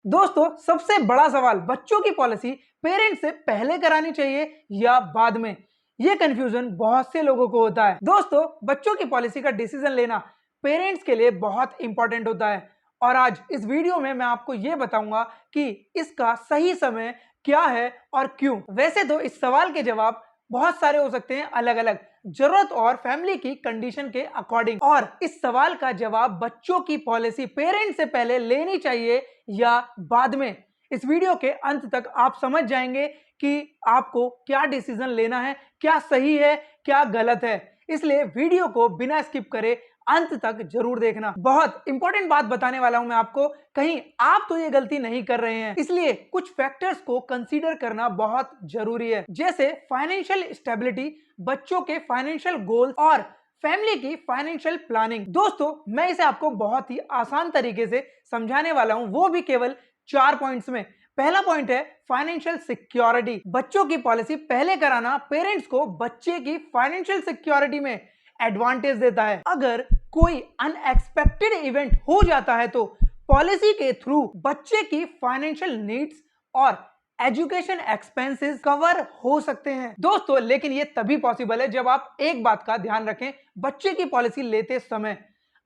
दोस्तों, सबसे बड़ा सवाल बच्चों की पॉलिसी पेरेंट्स से पहले करानी चाहिए या बाद में। ये कंफ्यूजन बहुत से लोगों को होता है। दोस्तों, बच्चों की पॉलिसी का डिसीजन लेना पेरेंट्स के लिए बहुत इंपॉर्टेंट होता है और आज इस वीडियो में मैं आपको ये बताऊंगा कि इसका सही समय क्या है और क्यों। वैसे तो इस सवाल के जवाब बहुत सारे हो सकते हैं, अलग अलग जरूरत और फैमिली की कंडीशन के अकॉर्डिंग। और इस सवाल का जवाब बच्चों की पॉलिसी पेरेंट्स से पहले लेनी चाहिए या बाद में, इस वीडियो के अंत तक आप समझ जाएंगे कि आपको क्या डिसीजन लेना है, क्या सही है, क्या गलत है। इसलिए वीडियो को बिना स्किप करे अंत तक जरूर देखना। बहुत इंपॉर्टेंट बात बताने वाला हूं मैं आपको, कहीं आप तो ये गलती नहीं कर रहे हैं। इसलिए कुछ फैक्टर्स को कंसीडर करना बहुत जरूरी है, जैसे फाइनेंशियल स्टेबिलिटी, बच्चों के फाइनेंशियल गोल और फैमिली की फाइनेंशियल प्लानिंग। दोस्तों, मैं इसे आपको बहुत ही आसान तरीके से समझाने वाला हूं, वो भी केवल 4 पॉइंट्स में। पहला पॉइंट है फाइनेंशियल सिक्योरिटी। बच्चों की पॉलिसी पहले कराना पेरेंट्स को बच्चे की फाइनेंशियल सिक्योरिटी में एडवांटेज देता है। अगर कोई अनएक्सपेक्टेड इवेंट हो जाता है तो पॉलिसी के थ्रू बच्चे की फाइनेंशियल नीड्स और एजुकेशन एक्सपेंसेस कवर हो सकते हैं। दोस्तों, लेकिन ये तभी पॉसिबल है जब आप एक बात का ध्यान रखें बच्चे की पॉलिसी लेते समय।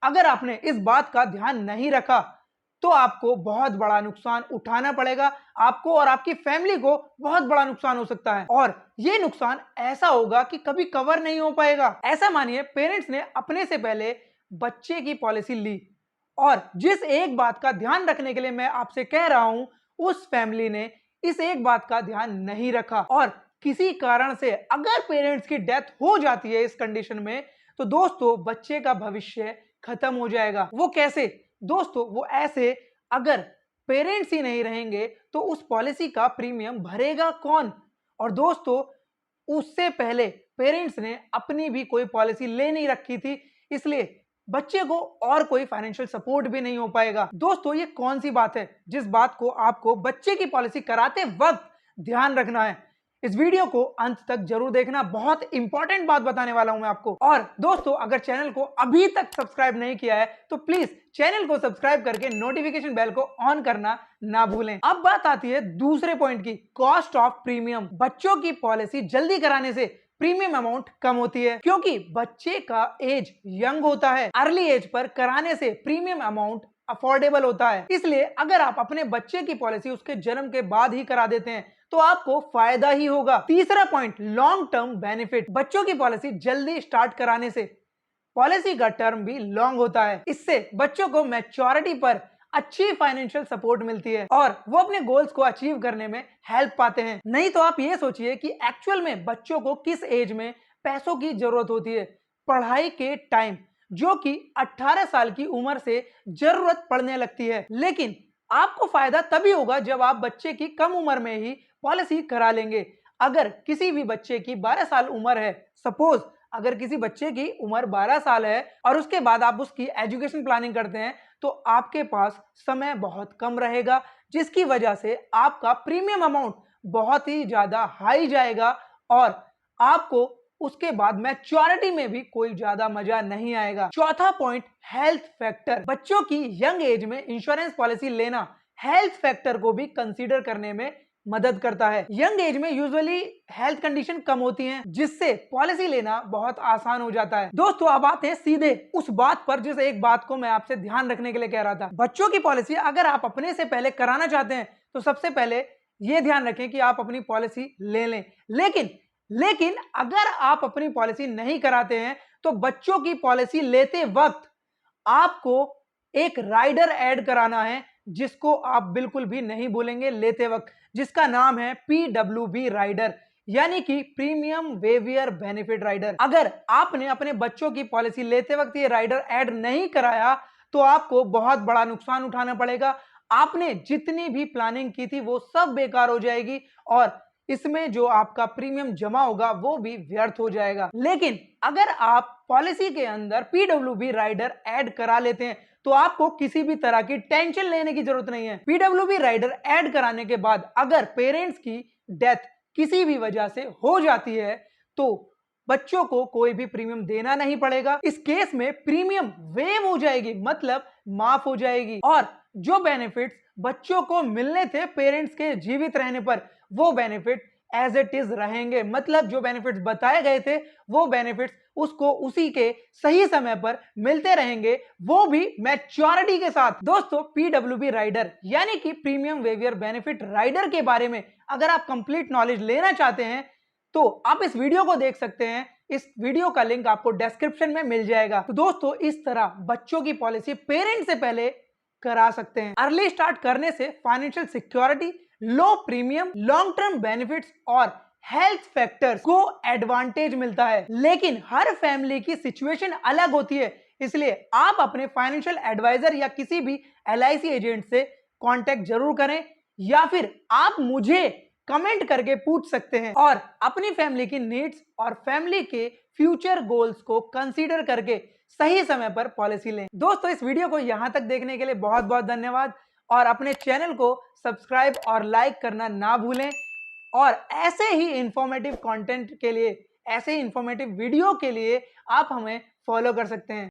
अगर आपने इस बात का ध्यान नहीं रखा तो आपको बहुत बड़ा नुकसान उठाना पड़ेगा, आपको और आपकी फैमिली को बहुत बड़ा नुकसान हो सकता है और ये नुकसान ऐसा होगा कि कभी कवर नहीं हो पाएगा। ऐसा मानिए पेरेंट्स ने अपने से पहले बच्चे की पॉलिसी ली और जिस एक बात का ध्यान रखने के लिए मैं आपसे कह रहा हूं, उस फैमिली ने इस एक बात का ध्यान नहीं रखा और किसी कारण से अगर पेरेंट्स की डेथ हो जाती है इस कंडीशन में, तो दोस्तों बच्चे का भविष्य खत्म हो जाएगा। वो कैसे? दोस्तों, वो ऐसे, अगर पेरेंट्स ही नहीं रहेंगे तो उस पॉलिसी का प्रीमियम भरेगा कौन? और दोस्तों, उससे पहले पेरेंट्स ने अपनी भी कोई पॉलिसी ले नहीं रखी थी, इसलिए बच्चे को और कोई फाइनेंशियल सपोर्ट भी नहीं हो पाएगा। दोस्तों, ये कौन सी बात है जिस बात को आपको बच्चे की पॉलिसी कराते वक्त ध्यान रखना है? इस वीडियो को अंत तक जरूर देखना, बहुत इंपॉर्टेंट बात बताने वाला हूं मैं आपको। और दोस्तों, अगर चैनल को अभी तक सब्सक्राइब नहीं किया है तो प्लीज चैनल को सब्सक्राइब करके नोटिफिकेशन बेल को ऑन करना ना भूलें। अब बात आती है दूसरे पॉइंट की, कॉस्ट ऑफ प्रीमियम। बच्चों की पॉलिसी जल्दी कराने से प्रीमियम अमाउंट कम होती है क्योंकि बच्चे का एज यंग होता है। अर्ली एज पर कराने से प्रीमियम अमाउंट अफोर्डेबल होता है। इसलिए अगर आप अपने बच्चे की पॉलिसी उसके जन्म के बाद ही करा देते हैं तो आपको फायदा ही होगा। तीसरा पॉइंट, लॉन्ग टर्म बेनिफिट। बच्चों की पॉलिसी जल्दी स्टार्ट कराने से पॉलिसी का टर्म भी लॉन्ग होता है। इससे बच्चों को मैच्योरिटी पर अच्छी फाइनेंशियल सपोर्ट मिलती है और वो अपने गोल्स को अचीव करने में हेल्प पाते हैं। नहीं तो आप ये सोचिए कि एक्चुअल में बच्चों को किस एज में पैसों की जरूरत होती है। पढ़ाई के टाइम, जो कि 18 साल की उम्र से जरूरत पड़ने लगती है। लेकिन आपको फायदा तभी होगा जब आप बच्चे की कम उम्र में ही पॉलिसी करा लेंगे। अगर किसी भी बच्चे की 12 साल उम्र है, सपोज अगर किसी बच्चे की उम्र 12 साल है और उसके बाद आप उसकी एजुकेशन प्लानिंग करते हैं तो आपके पास समय बहुत कम रहेगा, जिसकी वजह से आपका प्रीमियम अमाउंट बहुत ही ज्यादा हाई जाएगा और आपको उसके बाद मैच्योरिटी में भी कोई ज्यादा मजा नहीं आएगा। चौथा पॉइंट, हेल्थ फैक्टर। बच्चों की यंग एज में इंश्योरेंस पॉलिसी लेना हेल्थ फैक्टर को भी कंसीडर करने में मदद करता है। यंग एज में यूजुअली हेल्थ कंडीशन कम होती हैं, जिससे पॉलिसी लेना बहुत आसान हो जाता है। दोस्तों, अब आते हैं सीधे उस बात पर जिस एक बात को मैं आपसे ध्यान रखने के लिए कह रहा था। बच्चों की पॉलिसी अगर आप अपने से पहले कराना चाहते हैं तो सबसे पहले यह ध्यान रखें कि आप अपनी पॉलिसी ले लें। लेकिन अगर आप अपनी पॉलिसी नहीं कराते हैं तो बच्चों की पॉलिसी लेते वक्त आपको एक राइडर ऐड कराना है, जिसको आप बिल्कुल भी नहीं भूलेंगे लेते वक्त, जिसका नाम है PWB राइडर, यानी कि प्रीमियम वेवियर बेनिफिट राइडर। अगर आपने अपने बच्चों की पॉलिसी लेते वक्त ये राइडर ऐड नहीं कराया तो आपको बहुत बड़ा नुकसान उठाना पड़ेगा। आपने जितनी भी प्लानिंग की थी वो सब बेकार हो जाएगी और इसमें जो आपका प्रीमियम जमा होगा वो भी व्यर्थ हो जाएगा। लेकिन अगर आप पॉलिसी के अंदर PWB राइडर ऐड करा लेते हैं तो आपको किसी भी तरह की टेंशन लेने की जरूरत नहीं है। PWB राइडर ऐड कराने के बाद अगर पेरेंट्स की डेथ किसी भी वजह से हो जाती है तो बच्चों को कोई भी प्रीमियम देना नहीं पड़ेगा। इस केस में प्रीमियम वेव हो जाएगी, मतलब माफ हो जाएगी और जो बेनिफिट्स बच्चों को मिलने थे पेरेंट्स के जीवित रहने पर, वो बेनिफिट एज इट इज रहेंगे। मतलब जो बेनिफिट्स बताए गए थे वो बेनिफिट्स उसको उसी के सही समय पर मिलते रहेंगे, वो भी मैच्योरिटी के साथ। दोस्तों, पीडब्ल्यूबी राइडर यानी कि प्रीमियम वेवियर बेनिफिट राइडर के बारे में अगर आप कंप्लीट नॉलेज लेना चाहते हैं तो आप इस वीडियो को देख सकते हैं। इस वीडियो का लिंक आपको डिस्क्रिप्शन में मिल जाएगा। तो दोस्तों, इस तरह बच्चों की पॉलिसी पेरेंट्स से पहले करा सकते हैं। अर्ली स्टार्ट करने से फाइनेंशियल सिक्योरिटी, लो प्रीमियम, लॉन्ग टर्म बेनिफिट्स और हेल्थ फैक्टर्स को एडवांटेज मिलता है। लेकिन हर फैमिली की सिचुएशन अलग होती है, इसलिए आप अपने फाइनेंशियल एडवाइजर या किसी भी एलआईसी एजेंट से कांटेक्ट जरूर करें, या फिर आप मुझे कमेंट करके पूछ सकते हैं और अपनी फैमिली की नीड्स और फैमिली के फ्यूचर गोल्स को कंसीडर करके सही समय पर पॉलिसी लें। दोस्तों, इस वीडियो को यहां तक देखने के लिए बहुत बहुत धन्यवाद और अपने चैनल को सब्सक्राइब और लाइक करना ना भूलें। और ऐसे ही इंफॉर्मेटिव कंटेंट के लिए, ऐसे ही इंफॉर्मेटिव वीडियो के लिए आप हमें फॉलो कर सकते हैं।